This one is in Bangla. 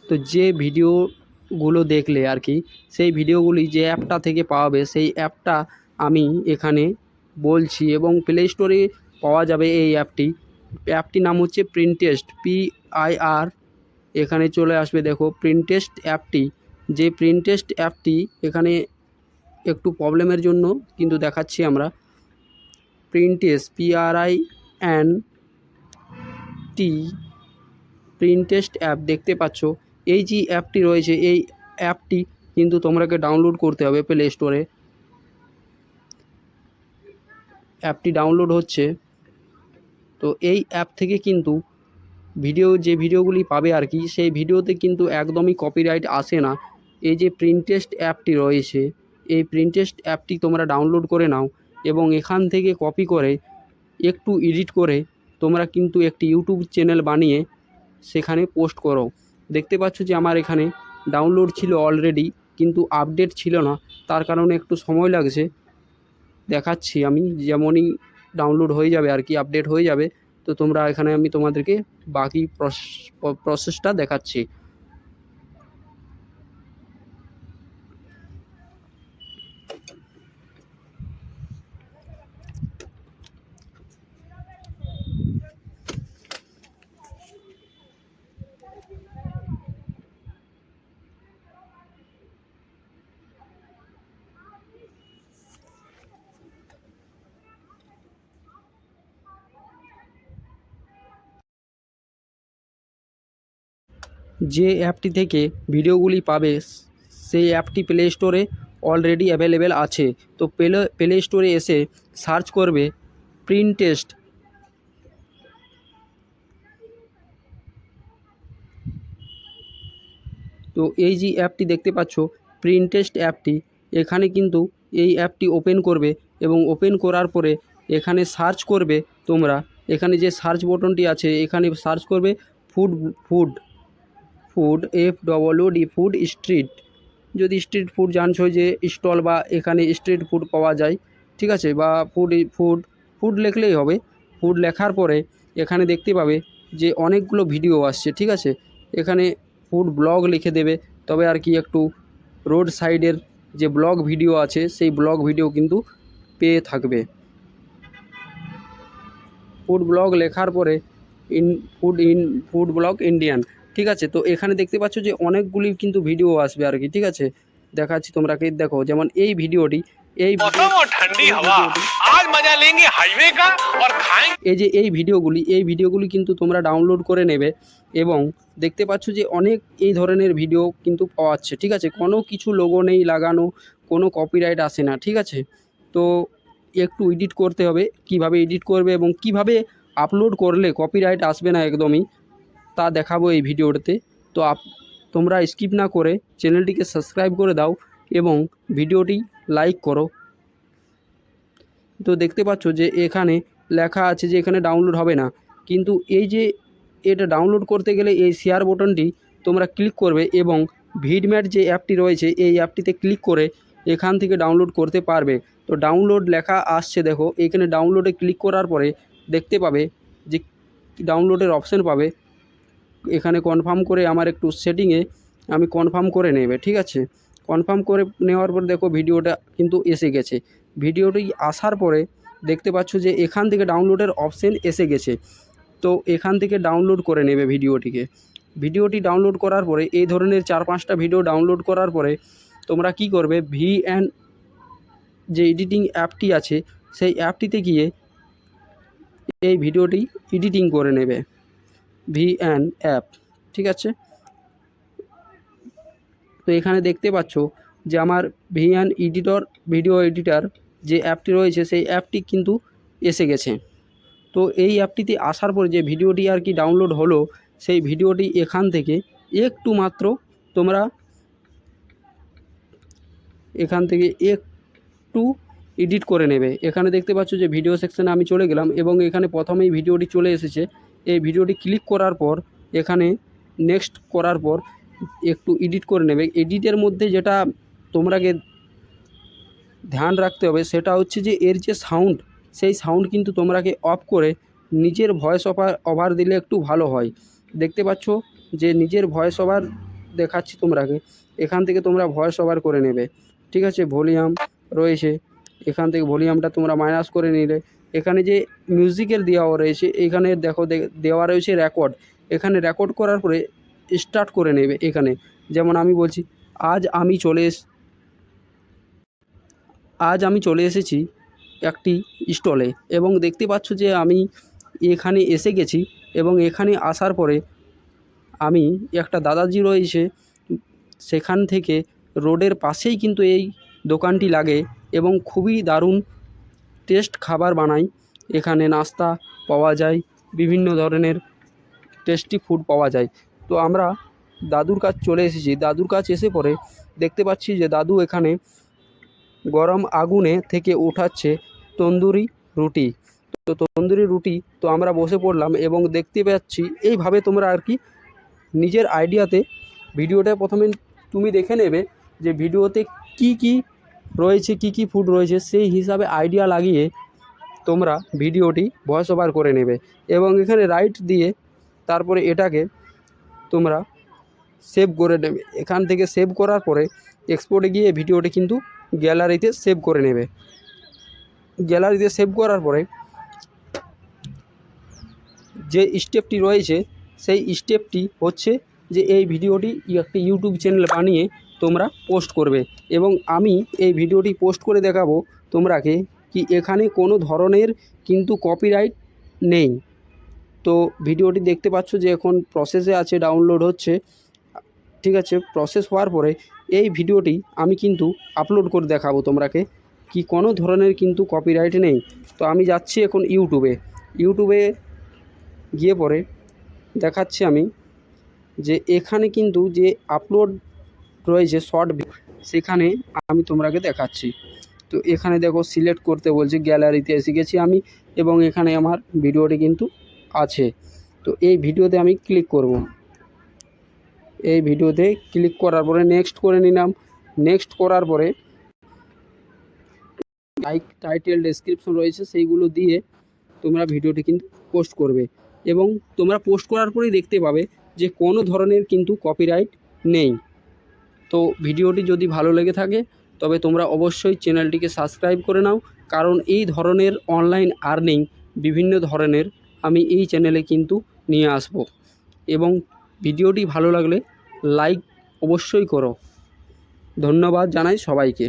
তো যে ভিডিওগুলো দেখলে আর কি, সেই ভিডিওগুলি যে অ্যাপটা থেকে পাওয়াবে সেই অ্যাপটা আমি এখানে বলছি, এবং প্লে স্টোরে পাওয়া যাবে এই অ্যাপটির নাম হচ্ছে প্রিন্টেস্ট, PIR। এখানে চলে আসবে, দেখো প্রিন্টেস্ট অ্যাপটি। যে প্রিন্টেস্ট অ্যাপটি এখানে একটু প্রবলেমের জন্য কিন্তু দেখাচ্ছি আমরা। প্রিন্টেস্ট, PRINT, প্রিন্টেস্ট অ্যাপ দেখতে পাচ্ছ। এই যে অ্যাপটি রয়েছে এই অ্যাপটি কিন্তু তোমাকে ডাউনলোড করতে হবে প্লে স্টোরে। অ্যাপটি ডাউনলোড হচ্ছে। তো এই অ্যাপ থেকে কিন্তু যে ভিডিওগুলি পাবে আর কি, সেই ভিডিওতে কিন্তু একদমই কপিরাইট আসে না। এই যে প্রিন্টেস্ট অ্যাপটি রয়েছে, এই প্রিন্টেস্ট অ্যাপটি তোমরা ডাউনলোড করে নাও এবং এখান থেকে কপি করে একটু এডিট করে তোমরা কিন্তু একটি ইউটিউব চ্যানেল বানিয়ে সেখানে পোস্ট করো। দেখতে পাচ্ছ যে আমার এখানে ডাউনলোড ছিল অলরেডি, কিন্তু আপডেট ছিল না, তার কারণে একটু সময় লাগছে। দেখাচ্ছি আমি, যেমনই ডাউনলোড হয়ে যাবে আর কি, আপডেট হয়ে যাবে, তো তোমরা এখানে আমি তোমাদেরকে বাকি প্রসেসটা দেখাচ্ছি। যে অ্যাপটি থেকে ভিডিওগুলি পাবে সেই অ্যাপটি প্লে স্টোরে অলরেডি অ্যাভেলেবেল আছে। তো প্লে স্টোরে এসে সার্চ করবে প্রিন্টেস্ট। তো এই যে অ্যাপটি দেখতে পাচ্ছ প্রিন্টেস্ট অ্যাপটি, এখানে কিন্তু এই অ্যাপটি ওপেন করবে এবং ওপেন করার পরে এখানে সার্চ করবে তোমরা। এখানে যে সার্চ বটনটি আছে এখানে সার্চ করবে food food food FOOD food street. যদি স্ট্রিট ফুড জানছো যে স্টল বা এখানে স্ট্রিট ফুড পাওয়া যায়, ঠিক আছে, বা ফুড ফুড লিখলেই হবে। ফুড লেখার পরে এখানে দেখতে পাবে যে অনেকগুলো ভিডিও আসছে, ঠিক আছে। এখানে ফুড ব্লগ লিখে দেবে, তবে আর কি একটু রোড সাইডের যে ব্লগ ভিডিও আছে সেই ব্লগ ভিডিও কিন্তু পেয়ে থাকবে। ফুড ব্লগ লেখার পরে ফুড ব্লগ ইন্ডিয়ান, ঠিক আছে। তো এখানে দেখতে পাচ্ছ যে অনেকগুলি কিন্তু ভিডিও আসবে আর কি, ঠিক আছে। দেখাচ্ছি তোমরাকে, দেখো যেমন এই ভিডিওটি, এই যে এই ভিডিওগুলি কিন্তু তোমরা ডাউনলোড করে নেবে এবং দেখতে পাচ্ছ যে অনেক এই ধরনের ভিডিও কিন্তু পাওয়া যাচ্ছে, ঠিক আছে। কোনো কিছু লোগো নেই লাগানো, কোনো কপিরাইট আসে না, ঠিক আছে। তো একটু এডিট করতে হবে, কিভাবে এডিট করবে এবং কিভাবে আপলোড করলে কপিরাইট আসবে না একদমই, তা দেখাবো এই ভিডিওটাতে। তো তোমরা স্কিপ না করে চ্যানেলটিকে সাবস্ক্রাইব করে দাও এবং ভিডিওটি লাইক করো। তো দেখতে পাচ্ছ যে এখানে লেখা আছে যে এখানে ডাউনলোড হবে না, কিন্তু এই যে এটা ডাউনলোড করতে গেলে এই শেয়ার বটনটি তোমরা ক্লিক করবে এবং ভিডম্যাট যে অ্যাপটি রয়েছে এই অ্যাপটিতে ক্লিক করে এখান থেকে ডাউনলোড করতে পারবে। তো ডাউনলোড লেখা আসছে, দেখো এখানে ডাউনলোডে ক্লিক করার পরে দেখতে পাবে যে ডাউনলোডের অপশান পাবে। এখানে কনফার্ম করে আমার একটু সেটিংয়ে আমি কনফার্ম করে নেবে, ঠিক আছে। কনফার্ম করে নেওয়ার পর দেখো ভিডিওটা কিন্তু এসে গেছে। ভিডিওটি আসার পরে দেখতে পাচ্ছ যে এখান থেকে ডাউনলোডের অপশান এসে গেছে। তো এখান থেকে ডাউনলোড করে নেবে ভিডিওটি ডাউনলোড করার পরে এই ধরনের 4-5টা ভিডিও ডাউনলোড করার পরে তোমরা কি করবে, VN যে এডিটিং অ্যাপটি আছে সেই অ্যাপটিতে গিয়ে এই ভিডিওটি এডিটিং করে নেবে, VN অ্যাপ, ঠিক আছে। তো এখানে দেখতে পাচ্ছ যে আমার VN ভিডিও এডিটর যে অ্যাপটি রয়েছে সেই অ্যাপটি কিন্তু এসে গেছে। তো এই অ্যাপটিতে আসার পরে যে ভিডিওটি আর কি ডাউনলোড হলো সেই ভিডিওটি এখান থেকে একটু মাত্র তোমরা এখান থেকে একটু এডিট করে নেবে। এখানে দেখতে পাচ্ছ যে ভিডিও সেকশানে আমি চলে গেলাম এবং এখানে প্রথমেই ভিডিওটি চলে এসেছে। এই ভিডিওটি ক্লিক করার পর এখানে নেক্সট করার পর একটু এডিট করে নেবে। এডিটের মধ্যে যেটা তোমরাকে ধ্যান রাখতে হবে সেটা হচ্ছে যে এর যে সাউন্ড, সেই সাউন্ড কিন্তু তোমরাকে অফ করে নিজের ভয়েস ওভার দিলে একটু ভালো হয়। দেখতে পাচ্ছ যে নিজের ভয়েস ওভার দেখাচ্ছি তোমরাকে। এখান থেকে তোমরা ভয়েস ওভার করে নেবে, ঠিক আছে। ভলিউম রয়েছে, এখান থেকে ভলিউমটা তোমরা মাইনাস করে নিলে। এখানে যে মিউজিকের দেওয়া রয়েছে, এখানে দেখো দেওয়া রয়েছে রেকর্ড। এখানে রেকর্ড করার পরে স্টার্ট করে নেবে। এখানে যেমন আমি বলছি, আজ আমি চলে এসেছি একটি স্টলে, এবং দেখতে পাচ্ছ যে আমি এখানে এসে গেছি। এবং এখানে আসার পরে আমি একটা দাদাজি রয়েছে, সেখান থেকে রোডের পাশেই কিন্তু এই দোকানটি লাগে এবং খুবই দারুণ টেস্ট খাবার বানায়। এখানে নাস্তা পাওয়া যায়, বিভিন্ন ধরনের টেস্টি ফুড পাওয়া যায়। তো আমরা দাদুর কাছে চলে এসেছি। দাদুর কাছে এসে পরে দেখতে পাচ্ছি যে দাদু এখানে গরম আগুনে থেকে উঠাচ্ছে তন্দুরি রুটি। তো তন্দুরি রুটি তো আমরা বসে পড়লাম এবং দেখতে পাচ্ছি এইভাবে তোমরা আর কি নিজের আইডিয়াতে ভিডিওটা প্রথমে তুমি দেখে নেবে যে ভিডিওতে কি কি রয়েছে, কি কি ফুড রয়েছে, সেই হিসাবে আইডিয়া লাগিয়ে তোমরা ভিডিওটি ভয়েস ওভার করে নেবে। এবং এখানে রাইট দিয়ে তারপরে এটাকে তোমরা সেভ করে নেবে। এখান থেকে সেভ করার পরে এক্সপোর্টে গিয়ে ভিডিওটি কিন্তু গ্যালারিতে সেভ করে নেবে। গ্যালারিতে সেভ করার পরে যে স্টেপটি রয়েছে, সেই স্টেপটি হচ্ছে যে এই ভিডিওটি একটি ইউটিউব চ্যানেল বানিয়ে তোমরা পোস্ট করবে। এবং আমি এই ভিডিওটি পোস্ট করে দেখাবো তোমরাকে কি এখানে কোনো ধরনের কিন্তু কপিরাইট নেই। তো ভিডিওটি দেখতে পাচ্ছ যে এখন প্রসেসে আছে, ডাউনলোড হচ্ছে, ঠিক আছে। প্রসেস হওয়ার পরে এই ভিডিওটি আমি কিন্তু আপলোড করে দেখাবো তোমরাকে কি কোনো ধরনের কিন্তু কপিরাইট নেই। তো আমি যাচ্ছি এখন ইউটিউবে গিয়ে পরে দেখাচ্ছি আমি যে এখানে কিন্তু যে আপলোড রয়েছে শর্ট, সেখানে আমি তোমরাকে দেখাচ্ছি। তো এখানে দেখো সিলেক্ট করতে বলছে, গ্যালারিতে এসে গেছি আমি এবং এখানে আমার ভিডিওটি কিন্তু আছে। তো এই ভিডিওতে আমি ক্লিক করব। এই ভিডিওতে ক্লিক করার পরে নেক্সট করে নিলাম। নেক্সট করার পরে টাইটেল ডেসক্রিপশন রয়েছে, সেইগুলো দিয়ে তোমরা ভিডিওটি কিন্তু পোস্ট করবে। এবং তোমরা পোস্ট করার পরেই দেখতে পাবে যে কোনো ধরনের কিন্তু কপিরাইট নেই। তো ভিডিওটি যদি ভালো লেগে থাকে তবে তোমরা অবশ্যই চ্যানেলটিকে সাবস্ক্রাইব করে নাও, কারণ এই ধরনের অনলাইন আর্নিং বিভিন্ন ধরনের আমি এই চ্যানেলে কিন্তু নিয়ে আসব। এবং ভিডিওটি ভালো লাগলে লাইক অবশ্যই করো। ধন্যবাদ জানাই সবাইকে।